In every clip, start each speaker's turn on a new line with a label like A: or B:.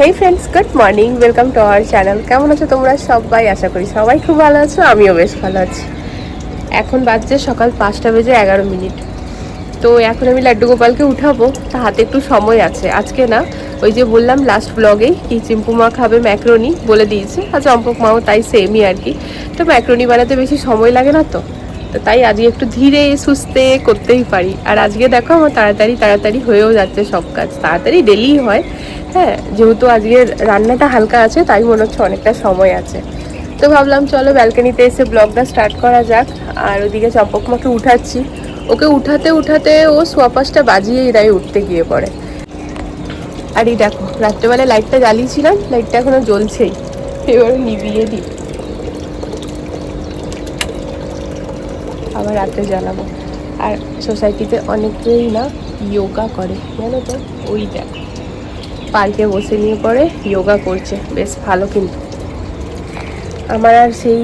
A: Hey friends, good morning, welcome to our channel. কেমন আছো তোমরা সবাই? আশা করি সবাই খুব ভালো আছো, আমিও বেশ ভালো আছি। এখন বাজছে সকাল 5:11। তো এখন আমি লাড্ডু গোপালকে উঠাবো, তা হাতে একটু সময় আছে। আজকে না, ওই যে বললাম লাস্ট ব্লগেই কি চিম্পু মা খাবে ম্যাক্রোনি বলে দিয়েছে, আর চম্পক মাও তাই সেমই আর কি। তো ম্যাক্রোনি বানাতে বেশি সময় লাগে না, তো তাই আজকে একটু ধীরে সুস্থে করতেই পারি। আর আজকে দেখো আমার তাড়াতাড়ি হয়েও যাচ্ছে সব কাজ, তাড়াতাড়ি ডেলি হয়। হ্যাঁ, যেহেতু আজকে রান্নাটা হালকা আছে তাই মনে হচ্ছে অনেকটা সময় আছে। তো ভাবলাম চলো ব্যালকনিতে এসে ব্লগটা স্টার্ট করা যাক। আর ওদিকে চম্পক মাকে উঠাচ্ছি। ওকে উঠাতে উঠাতে ও সোয়া 5টা বাজিয়ে এরাই উঠতে গিয়ে পড়ে। আর এই দেখো, রাত্রেবেলায় লাইটটা জ্বালিয়েছিলাম, লাইটটা এখনো জ্বলছেই, এবার নিভিয়ে দিই, আবার রাত্রে জ্বালাবো। আর সোসাইটিতে অনেকেই না যোগা করে, জানো তো? ওই দেখ, পার্কে বসে নিয়ে পরে যোগা করছে, বেশ ভালো। কিন্তু আমার আর সেই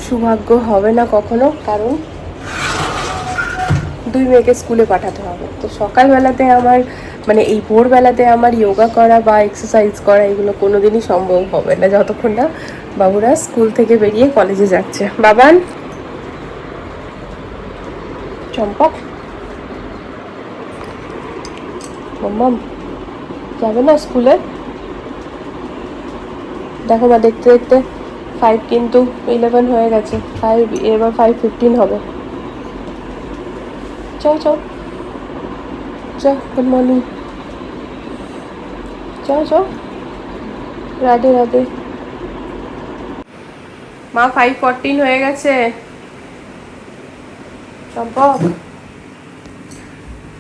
A: সৌভাগ্য হবে না কখনো, কারণ 2 মেয়েকে স্কুলে পাঠাতে হবে। তো সকালবেলাতে আমার মানে এই ভোরবেলাতে আমার যোগা করা বা এক্সারসাইজ করা এগুলো কোনোদিনই সম্ভব হবে না, যতক্ষণ না বাবুরা স্কুল থেকে বেরিয়ে কলেজে যাচ্ছে। বাবান, চম্পক, মাম্মাম যাবে না স্কুলে? দেখো মা, দেখতে দেখতে 5 কিন্তু 11 হয়ে গেছে, 5 এবার 5:15 হবে। চল চল চ, গুড মর্নিং, চ চ, রাধে রাধে। মা 5:14 হয়ে গেছে। চম্পক,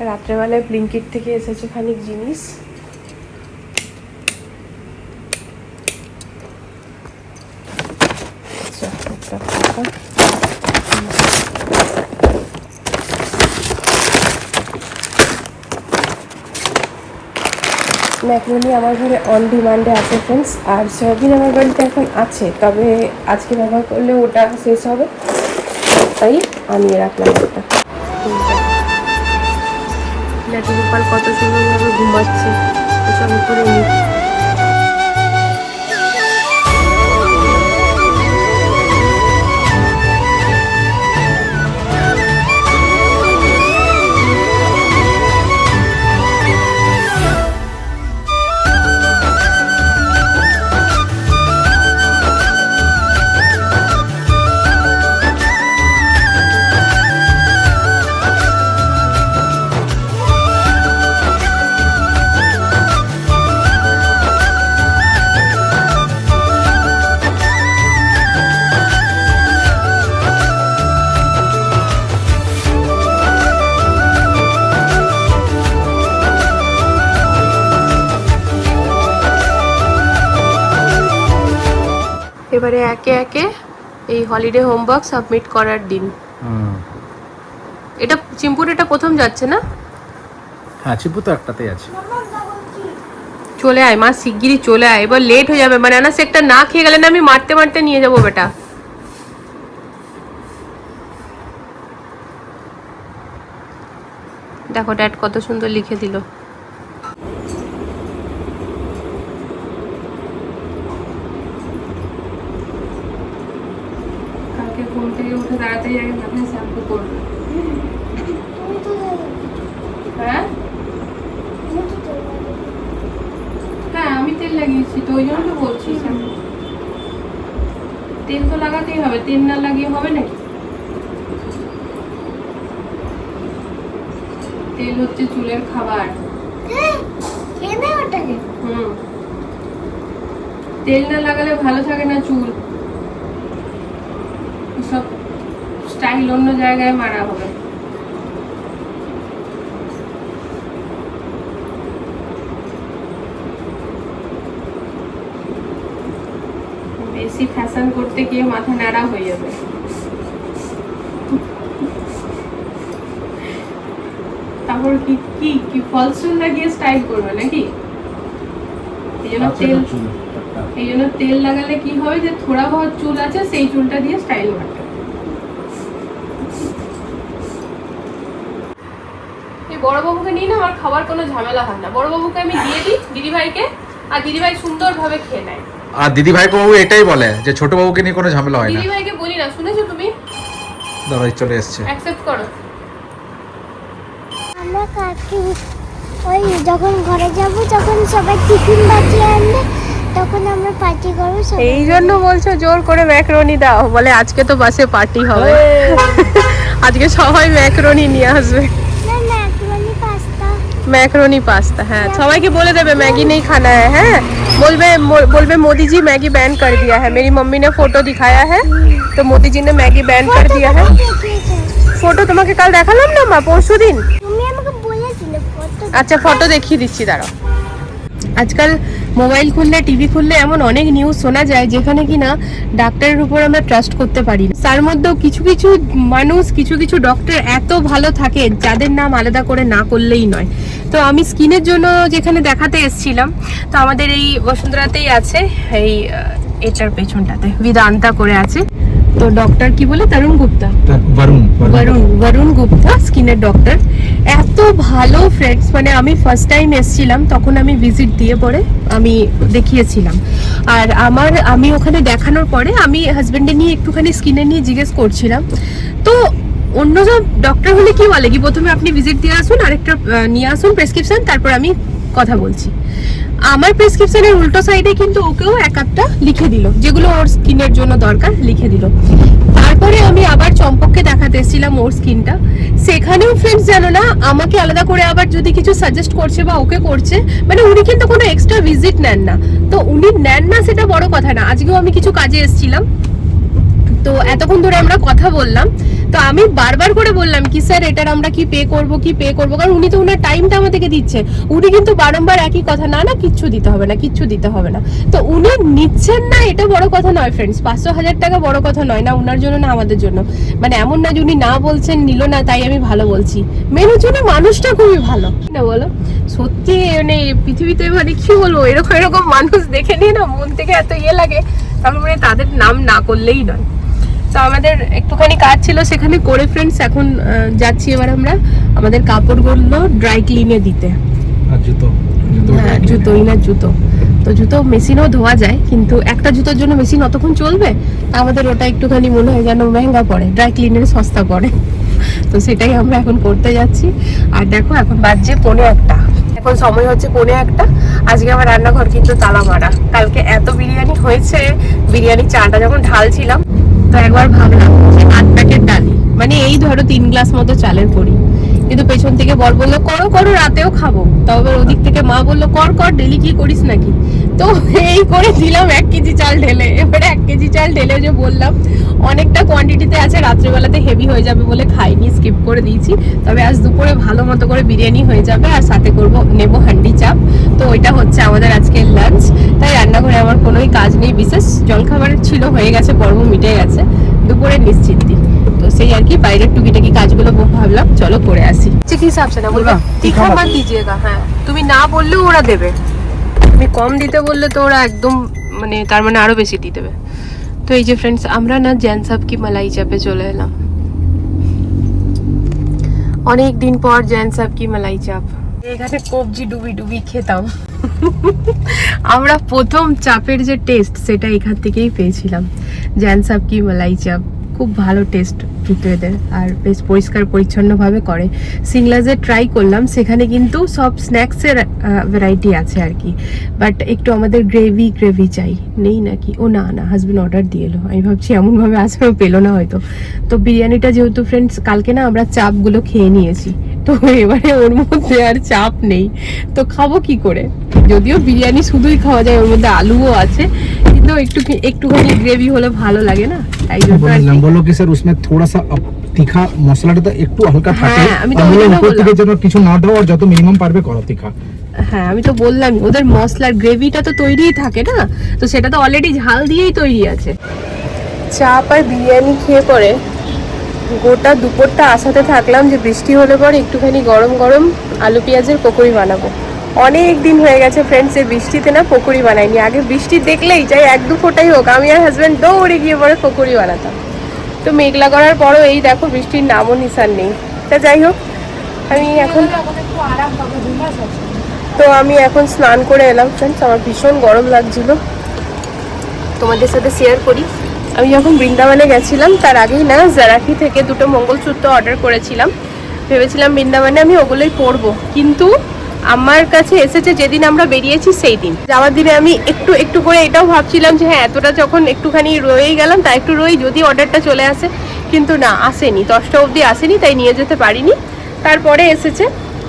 A: রাত্রেবেলায় ব্লিঙ্কিট থেকে এসেছে খানিক জিনিস। ম্যাক্রোনি আমার ঘরে অন ডিমান্ডে আছে ফ্রেন্ডস, আর সয়াবিন আমার বাড়িতে এখন আছে, তবে আজকে ব্যবহার করলে ওটা শেষ হবে, তাই আনিয়ে রাখলাম একটা। লাড্ডু গোপাল কত সুন্দরভাবে ঘুমাচ্ছে, এসব করে নি। এবারে একে একে এই হলিডে হোমওয়ার্ক সাবমিট করার দিন। এটা চিম্পুর, এটা প্রথম যাচ্ছে না?
B: হ্যাঁ, চিম্পু তো একটাতেই আছে।
A: চলে আয় মা, শিগগিরই চলে আয়, এবার লেট হয়ে যাবে। বানানা শেকটা না খেয়ে গেলে না আমি মারতে মারতে নিয়ে যাবো বেটা। দেখো ড্যাড কত সুন্দর লিখে দিল। কালকে ঘুম থেকে উঠে তাড়াতাড়ি আগে মাথায় শ্যাম্পু করবে। হ্যাঁ হ্যাঁ, আমি তেল লাগিয়েছি তো, ওই জন্য তো বলছি। তেল তো লাগাতেই হবে, তেল না লাগিয়ে হবে নাকি? তেল হচ্ছে চুলের খাবার। তেল না লাগালে ভালো থাকে না চুল, সব স্টাইল অন্য জায়গায় মারা হবে। বেশি ফ্যাশন করতে গিয়ে মাথা নাড়া হয়ে যাবে। তারপর কি কি কি ফলস লাগিয়ে স্টাইল করবে নাকি? এই জন্য তেল লাগালে কি হবে, যে থোড়া বহুত চুল আছে সেই চুলটা দিয়ে স্টাইল মারতে। এই বড় বাবুকে নিয়ে না আমার খাবার কোনো ঝামেলা হয় না। বড় বাবুকে আমি দিয়ে দিই দিদি ভাইকে, আর দিদিভাই সুন্দরভাবে খেয়ে নেয়।
B: আর দিদি ভাইকে ও এটাই বলে যে ছোট বাবুকে নিয়ে কোনো ঝামেলা হয় না।
A: দিদিভাইকে বলি না, শুনেছো তুমি?
B: দাদাই চলে এসছে।
A: অ্যাকসেপ্ট করো।
C: আমরা কালকে ওই যখন ঘরে যাব তখন সবাই টিফিন বানিয়ে আনবে, তখন আমরা পার্টি করবো সবাই।
A: এই জন্য বলছো জোর করে ম্যাকারনি দাও, বলে আজকে তো বাসে পার্টি হবে, আজকে সবাই ম্যাকারনি নিয়ে আসবে।
C: না ম্যাকারনি পাস্তা।
A: मैकरोनी पास्ता, हाँ সবাইকে বলে দেবে मैगी नहीं खाना है, हैं बोलबे मोदी जी मैगी बैन कर दिया है, मेरी मम्मी ने फोटो दिखाया है तो मोदी जी ने मैगी बैन कर दिया है। फोटो তোমাকে কাল দেখালাম না মা, পরশুদিন।
C: তুমি আমাকে বলেছিলে ফটো।
A: আচ্ছা ফটো দেখিয়ে দিচ্ছি, দাঁড়াও। আজকাল মোবাইল খুললে টিভি খুললে এমন অনেক নিউজ শোনা যায় যেখানে কিনা ডাক্তারের উপর আমরা ট্রাস্ট করতে পারি না। তার মধ্যেও কিছু কিছু মানুষ, কিছু কিছু ডক্টর এত ভালো থাকে যাদের নাম আলাদা করে না করলেই নয়। তো আমি স্কিনের জন্য যেখানে দেখাতে এসেছিলাম, তো আমাদের এই বসুন্ধরাতেই আছে, এই এটার পেছনটাতে বিদান্তা করে আছে। তো ডক্টর কি বলে, তরুণ গুপ্তা, বরুণ গুপ্তা স্কিনের ডক্টর। এত ভালো ফ্রেন্ডস, মানে আমি ফার্স্ট টাইম এসেছিলাম তখন আমি ভিজিট দিয়ে পরে আমি দেখিয়েছিলাম। আর আমি ওখানে দেখানোর পরে আমি হাজবেন্ডে নিয়ে একটুখানি স্কিনে নিয়ে জিজ্ঞেস করছিলাম। তো অন্য সব ডক্টর হলে কি বলে কি, প্রথমে আপনি ভিজিট দিয়ে আসুন, আরেকটা নিয়ে আসুন প্রেসক্রিপশন, তারপর আমি কথা বলছি। আমার প্রেসক্রিপশনের উল্টো সাইডে কিন্তু ওকেও এক একটা লিখে দিল, যেগুলো ওর স্কিনের জন্য দরকার লিখে দিল। তারপরে আমি আবার চম্পককে দেখাতে এসেছিলাম ওর স্কিনটা, সেখানেও ফ্রেন্ডস জানো না আমাকে আলাদা করে আবার যদি কিছু সাজেস্ট করছে বা ওকে করছে, মানে উনি কিন্তু কোনো এক্সট্রা ভিজিট নেন না। তো উনি নেন না সেটা বড় কথা না, আজকেও আমি কিছু কাজে এসেছিলাম, তো এতক্ষণ ধরে আমরা কথা বললাম। তো আমি বারবার করে বললাম কি স্যার এটার আমরা কি পে করব, কারণ উনি তো ওনার টাইমটা আমাদেরকে দিচ্ছে। উনি কিন্তু বারংবার একই কথা, না কিচ্ছু দিতে হবে না। তো উনি নিচ্ছেন না, এটা বড় কথা নয় ফ্রেন্ডস, 500,000 টাকা বড় কথা নয়, না ওনার জন্য না আমাদের জন্য। মানে এমন না যে উনি না বলছেন নিল না তাই আমি ভালো বলছি, মেনুর জন্য মানুষটা খুবই ভালো না বলো। সত্যি মানে পৃথিবীতে মানে কি বলবো, এরকম মানুষ দেখে নিয়ে না মন থেকে এত ইয়ে লাগে, তারপর মানে তাদের নাম না করলেই নয়। তো আমাদের একটুখানি কাজ ছিল সেখানে করে ফ্রেন্ডস, এখন যাচ্ছি এবার আমরা আমাদের কাপড়গুলো ড্রাই ক্লিনে দিতে।
B: আর জুতো,
A: হ্যাঁ জুতো, তো জুতো মেশিনেও ধোয়া যায়, কিন্তু একটা জুতোর জন্য মেশিন অতক্ষণ চলবে, আমাদের ওটা একটুখানি মনে হয় যেন মেহেঙ্গা পড়ে, ড্রাই ক্লিনের সস্তা পড়ে। তো সেটাই আমরা এখন করতে যাচ্ছি। আর দেখো এখন বাজছে 1:45, এখন সময় হচ্ছে 1:45। আজকে আমার রান্নাঘর কিন্তু তালা মারা, কালকে এত বিরিয়ানি হয়েছে, বিরিয়ানি চাটা যখন ঢালছিলাম তো একবার ভাবলাম যে 8 প্যাকেট ডালি, মানে এই ধরো 3 গ্লাস মতো চালের করি, কিন্তু পেছন থেকে বর বললো করো রাতেও খাবো, তবে ওদিক থেকে মা বললো কর ডেলি কি করিস নাকি। তো এই করে দিলাম 1 কেজি চাল ঢেলে। এবারে 1 কেজি চাল ঢেলে যে বললাম অনেকটা কোয়ান্টিটিতে আছে, রাত্রেবেলাতে হেভি হয়ে যাবে বলে খাইনি, স্কিপ করে দিয়েছি। তবে আজ দুপুরে ভালো মতো করে বিরিয়ানি হয়ে যাবে, আর সাথে নেবো হান্ডি চাপ। তো ওইটা হচ্ছে আমাদের আজকের লাঞ্চ। তাই রান্নাঘরে আমার কোনোই কাজ নেই বিশেষ, জলখাবারের ছিল হয়ে গেছে, পর্ব মিটে গেছে, দুপুরে নিশ্চিন্তি। তো সেই আর কি বাইরের টুকিটাকি কাজগুলো ভাবলাম চলো করে আসি। কি হিসাব সে না বলবা তীখা মত দিজিয়েগা, হ্যাঁ তুমি না বললেও ওরা দেবে, তুমি কম দিতে বললে তো ওরা একদম মানে তার মানে আরো বেশি দিয়ে দেবে। তো এই যে ফ্রেন্ডস আমরা না জ্যানসাব কি মালাই চাপে চলে এলাম, অনেক দিন পর জ্যানসাব কি মালাই চাপ। এখানে কবজি ডুবি খেতাম। আমরা প্রথম চাপের যে টেস্ট সেটা এখান থেকেই পেয়েছিলাম, জ্যানসাব কি মালাই চাপ। খুব ভালো টেস্ট কিন্তু এদের, আর বেশ পরিষ্কার পরিচ্ছন্নভাবে করে। সিংলাজে ট্রাই করলাম, সেখানে কিন্তু সব স্ন্যাক্সের ভ্যারাইটি আছে আর কি, বাট একটু আমাদের গ্রেভি চাই, নেই নাকি? ও না হাজবেন্ড অর্ডার দিয়ে এলো, আমি ভাবছি এমনভাবে আসবে পেলো না হয়তো। তো বিরিয়ানিটা যেহেতু ফ্রেন্ডস কালকে না আমরা চাপগুলো খেয়ে নিয়েছি, তো এবারে ওর মধ্যে আর চাপ নেই, তো খাবো কি করে? যদিও বিরিয়ানি শুধুই খাওয়া যায়, ওর মধ্যে আলুও আছে, কিন্তু একটুখানি গ্রেভি হলে ভালো লাগে না, তাই জন্য
B: বললো কি স্যার उसमें थोड़ा सा तीखा মশলাটা একটু হালকা থাকে,
A: আমি তো
B: উপর থেকে যেন কিছু না দাও, আর যত মিনিমাম পারবে করো तीखा।
A: হ্যাঁ আমি তো বললাম ওদের মশলার গ্রেভিটা তো তৈরিই থাকে না, তো সেটা তো অলরেডি ঝাল দিয়েই তৈরি আছে। চাপ আর বিরিয়ানি খেয়ে পরে গোটা দুপুরটা আশাতে থাকলাম যে বৃষ্টি হলে পরে একটুখানি গরম আলু পেঁয়াজের পকোড়ি বানাবো। অনেক দিন হয়ে গেছে ফ্রেন্ডস এই বৃষ্টিতে না পকোড়ি বানাইনি। আগে বৃষ্টি দেখলেই চাই 1-2 ফোঁটাই হোক, আমি আর হাজব্যান্ড দৌড়ে গিয়ে পরে পকোড়ি বানাতাম। তো মেঘলা করার পরও এই দেখো বৃষ্টির নামও নিশান নেই। তা যাই হোক, আমি এখন তো আমি এখন স্নান করে এলাম ফ্রেন্ডস, আমার ভীষণ গরম লাগছিল, তোমাদের সাথে শেয়ার করি। আমি যখন বৃন্দাবনে গেছিলাম তার আগেই না জারাকি থেকে দুটো মঙ্গলসূত্র অর্ডার করেছিলাম, ভেবেছিলাম বৃন্দাবনে আমি ওগুলোই পরবো, কিন্তু আমার কাছে এসেছে যেদিন আমরা বেরিয়েছি সেই দিন। যাওয়ার দিনে আমি একটু একটু করে এটাও ভাবছিলাম যে হ্যাঁ এতটা যখন একটুখানি রয়েই গেলাম তা একটু রয়েই যদি অর্ডারটা চলে আসে, কিন্তু না আসেনি, 10টা অবধি আসেনি, তাই নিয়ে যেতে পারিনি। তারপরে এসেছে,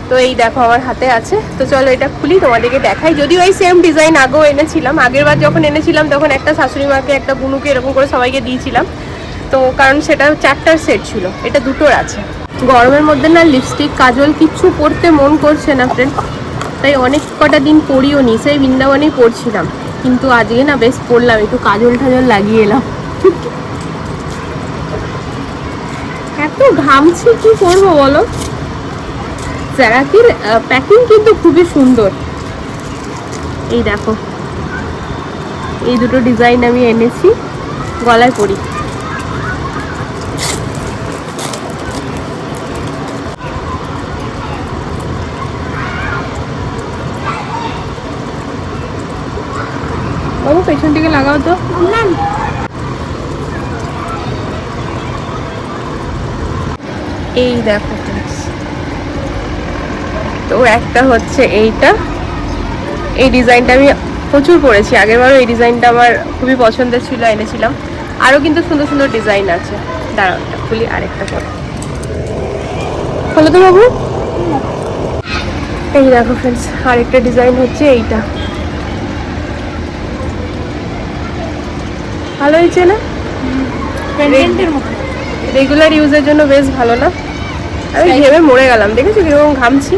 A: তো এই দেখো আমার হাতে আছে। তো চলো এটা খুলি তোমাদেরকে দেখাই। যদিও এই সেম ডিজাইন আগেও এনেছিলাম, আগের বার যখন এনেছিলাম তখন একটা শাশুড়ি মাকে একটা বুনুকে এরকম করে সবাইকে দিয়েছিলাম, তো কারণ সেটা 4টার সেট ছিল, এটা 2টোর আছে। গরমের মধ্যে না লিপস্টিক কাজল কিচ্ছু পরতে মন করছে না ফ্রেন্ড, তাই অনেক কটা দিন পরিও নি, সেই বৃন্দাবনেই পরছিলাম, কিন্তু আজকে না বেশ পরলাম, একটু কাজল টাজল লাগিয়ে এলাম। এত ঘামছি কি করবো বলো। জারাকির প্যাকিং কিন্তু খুবই সুন্দর। এই দেখো এই দুটো ডিজাইন আমি এনেছি, গলায় পরি। বাবু পেছন দিকে লাগাও তো। এই দেখো তো একটা হচ্ছে এইটা, এই ডিজাইনটা আমি প্রচুর পরেছি, আগেরবারও এই ডিজাইনটা আমার খুবই পছন্দের ছিল, এনেছিলাম। আরও কিন্তু সুন্দর সুন্দর ডিজাইন আছে, দাঁড়াও একটা খুলি, আরেকটা পরে হলো তো বাবু। এই দেখো ফ্রেন্ডস আরেকটা ডিজাইন হচ্ছে এইটা, ভালো হয়েছে না? রেগুলার ইউজের জন্য বেশ ভালো না? আমি ঘেমে মরে গেলাম, দেখেছো কিরকম ঘামছি।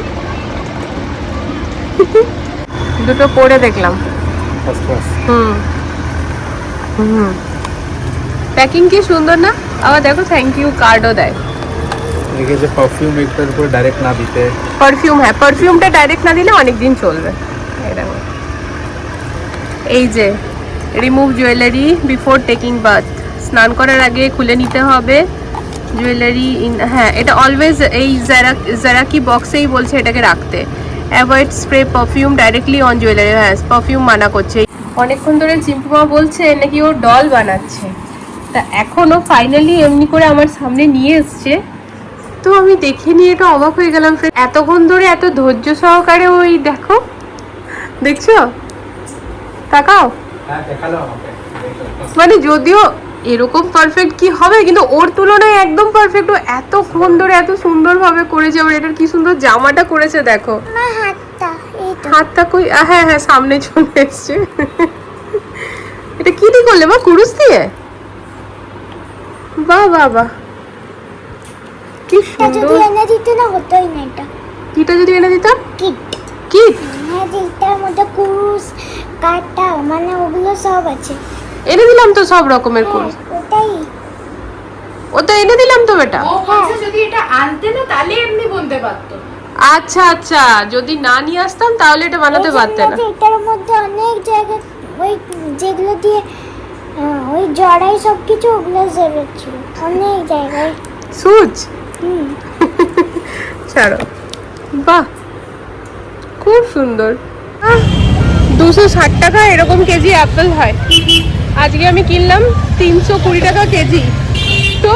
A: দুটো পরে দেখলাম। প্যাকিং কি সুন্দর না? আবার দেখো থ্যাংক ইউ কার্ডও দেয়।
B: যে পারফিউম একটার উপর ডাইরেক্ট না দিতে,
A: পারফিউম, হ্যাঁ পারফিউমটা ডাইরেক্ট না দিলে অনেক দিন চলবে। এই যে remove jewellery before taking bath, স্নান করার আগে খুলে নিতে হবে জুয়েলারি। হ্যাঁ এটা অলওয়েজ এই জারাকি বক্সেই বলছে এটাকে রাখতে। Avoid spray perfume directly on jewellery, হ্যাঁ পারফিউম মানা করছে। অনেকক্ষণ ধরে চিম্পুমা বলছে নাকি ও ডল বানাচ্ছে, তা এখনও ফাইনালি এমনি করে আমার সামনে নিয়ে এসছে, তো আমি দেখে নিয়ে এটা অবাক হয়ে গেলাম। এতক্ষণ ধরে এত ধৈর্য সহকারে ওই দেখো, দেখছো, তাকাও, মানে যদিও এরকম পারফেক্ট কি হবে, কিন্তু ওর তুলনায় একদম পারফেক্ট। ও এতক্ষণ ধরে এত সুন্দরভাবে করেছে, আবার এটার কি সুন্দর জামাটা করেছে দেখো। হাতটা কই, হ্যাঁ হ্যাঁ সামনে চলে এসছে। এটা কি দিয়ে করলে বা, কুরুশ দিয়ে? বাহ বাহ বাহ, কি সুন্দর।
C: এনে দিতে না হতোই না এটা।
A: কিটা যদি এনে দিতাম?
C: কিট
A: কিট,
C: হ্যাঁ যেটার মধ্যে কুরুশ কাটা মানে ওগুলো সব আছে।
A: এনে দিলাম তো সব রকমের কুরুশ,
C: ওটাই
A: ওটা এনে দিলাম তো বেটা।
D: যদি এটা আনতে না তাহলে এমনি বলতে পারতো।
A: আচ্ছা আচ্ছা, যদি না নিয়ে আসতাম তাহলে এটা বানাতে পারতে না।
C: এটার মধ্যে অনেক জায়গা ওই যেগুলো দিয়ে ওই জড়াই সব কিছু ওগুলো জড়াচ্ছিল অনেক জায়গায়।
A: সুচ, ছাড়ো, বাহ খুব সুন্দর। 260 টাকা এরকম কেজি অ্যাপেল হয়, আজকে আমি কিনলাম 320 টাকা কেজি, তো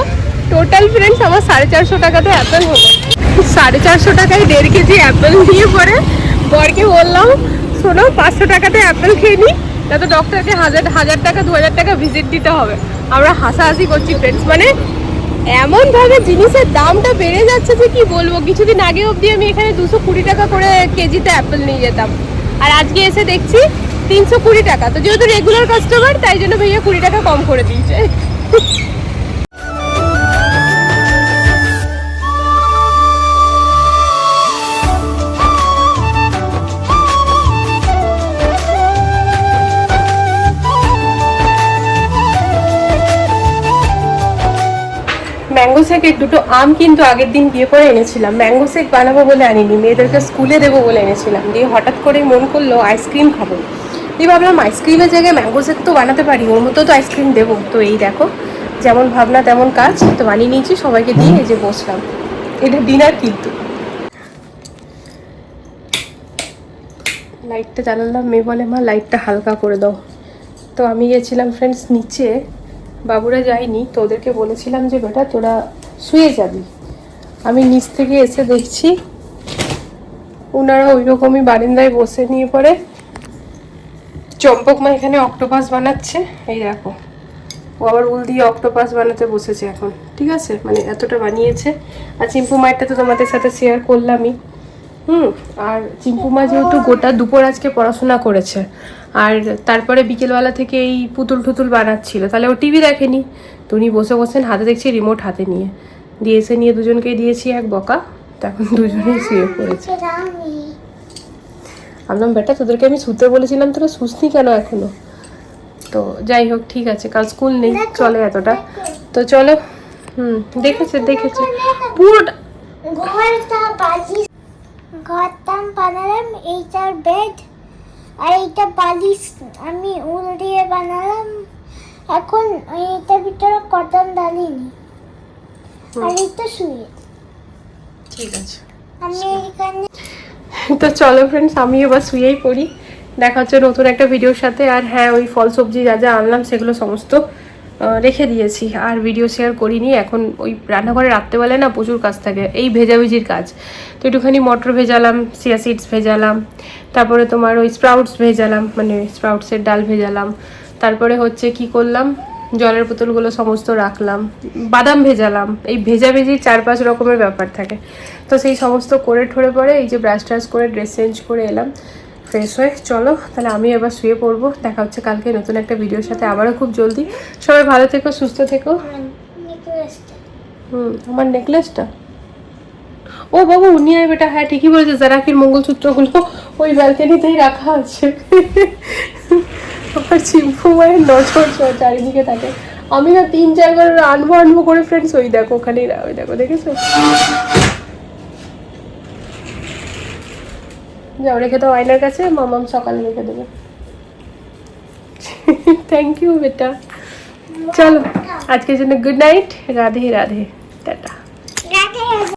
A: টোটাল ফ্রেন্ডস আমার 450 টাকাতে অ্যাপেল হলো। 450 টাকায় 1.5 কেজি অ্যাপেল নিয়ে পরে বরকে বললাম শোনো 500 টাকাতে অ্যাপেল খেয়ে নিই, তাতে ডক্টরকে 1000 টাকা 2000 টাকা ভিজিট দিতে হবে। আমরা হাসাহাসি করছি ফ্রেন্ডস, মানে এমন ভাবে জিনিসের দামটা বেড়ে যাচ্ছে যে কি বলবো। কিছুদিন আগে অবধি আমি এখানে 220 টাকা করে কেজিতে অ্যাপেল নিয়ে যেতাম, আর আজকে এসে দেখছি 320 টাকা। তো যেহেতু রেগুলার কাস্টমার তাই জন্য ভাইয়া 20 টাকা কম করে দিয়েছে। ম্যাঙ্গো শেকের দুটো আম কিন্তু আগের দিন গিয়ে পরে এনেছিলাম, ম্যাঙ্গো শেক বানাবো বলে আনিনি, মেয়েদেরকে স্কুলে দেবো বলে এনেছিলাম। দিয়ে হঠাৎ করেই মন করলো আইসক্রিম খাবো, দিয়ে ভাবলাম আইসক্রিমের জায়গায় ম্যাঙ্গো শেক তো বানাতে পারি, ওর মতো তো আইসক্রিম দেবো। তো এই দেখো যেমন ভাবনা তেমন কাজ, তো বানিয়ে নিয়েছি, সবাইকে দিয়ে এই যে বসলাম। এটা ডিনার কিন্তু লাইটটা জ্বালালাম, মেয়ে বলে মা লাইটটা হালকা করে দাও। তো আমি গেছিলাম ফ্রেন্ডস নিচে, বাবুরা যায়নি, তো ওদেরকে বলেছিলাম যে বেটা তোরা শুয়ে যাবি। আমি নিচ থেকে এসে দেখছি ওনারা ওই রকমই বারান্দায় বসে নিয়ে পরে চম্পক মা এখানে অক্টোপাস বানাচ্ছে। এই দেখো, ও আবার উল দিয়ে অক্টোপাস বানাতে বসেছে এখন, ঠিক আছে, মানে এতটা বানিয়েছে। আর চিম্পু মায়েরটা তো তোমাদের সাথে শেয়ার করলামই। আর চিম্পু মা যেহেতু গোটা দুপুর আজকে পড়াশোনা করেছে, আর তারপরে বিকেলবেলা থেকে এই পুতুল টুতুল বানাচ্ছিল, তাহলে ও টিভি দেখেনি। তো উনি বসে বসেন, হাতে দেখছি রিমোট হাতে নিয়ে দিয়েছে, নিয়ে দুজনকেই দিয়েছি এক বকা। তো এখন দুজনেই শুয়ে পড়েছে। ভাবলাম বেটা তোদেরকে আমি শুতে বলেছিলাম, তোরা শুসনি কেন এখনো? তো যাই হোক, ঠিক আছে, কাল স্কুল নেই, চলে এতটা। তো চলো, দেখেছে পুরোটা
C: ঘরটা বানালাম, এইটার বেড আর এইটা বালিশ আমি উল দিয়ে বানালাম। এখন এইটার ভিতরে কটন ডালিনি, আর এইটা শুয়ে
A: ঠিক আছে।
C: আমি এখানে
A: তো চলো ফ্রেন্ডস, আমি এবার শুয়েই পড়ি। দেখা হচ্ছে নতুন একটা ভিডিওর সাথে। আর হ্যাঁ, ওই ফল সবজি যা যা আনলাম সেগুলো সমস্ত রেখে দিয়েছি, আর ভিডিও শেয়ার করিনি। এখন ওই রান্নাঘরে রাত্রেবেলায় না প্রচুর কাজ থাকে, এই ভেজাভেজির কাজ। তো একটুখানি মটর ভেজালাম, চিয়া সিডস ভেজালাম, তারপরে তোমার ওই স্প্রাউটস ভেজালাম, মানে স্প্রাউটসের ডাল ভেজালাম। তারপরে হচ্ছে কি করলাম, জলের বোতলগুলো সমস্ত রাখলাম, বাদাম ভেজালাম। এই ভেজাভেজির 4-5 রকমের ব্যাপার থাকে। তো সেই সমস্ত করে ঠরে পরে এই যে ব্রাশ ট্রাশ করে ড্রেস চেঞ্জ করে এলাম ফ্রেশ হয়ে। চলো তাহলে আমি এবার শুয়ে পড়বো। দেখা হচ্ছে কালকে নতুন একটা ভিডিওর সাথে আবারও খুব জলদি। সবাই ভালো থেকো, সুস্থ থেকো। আমার নেকলেসটা ও বাবু নিয়ে বেটা, হ্যাঁ ঠিকই বলেছে, জারাকির মঙ্গলসূত্রগুলো ওই ব্যালকনিতেই রাখা আছে। আমার চিম্পু মায়ের নজর চারিদিকে থাকে। আমি না 3-4 বার আনবো করে ফ্রেন্ডস, ওই দেখো ওখানেই, ওই দেখো, দেখেছো? যাও রেখে দাও আয়নার কাছে, মামাম সকালে রেখে দেবে। থ্যাংক ইউ বেটা। চলো আজকের জন্য গুড নাইট, রাধে রাধে।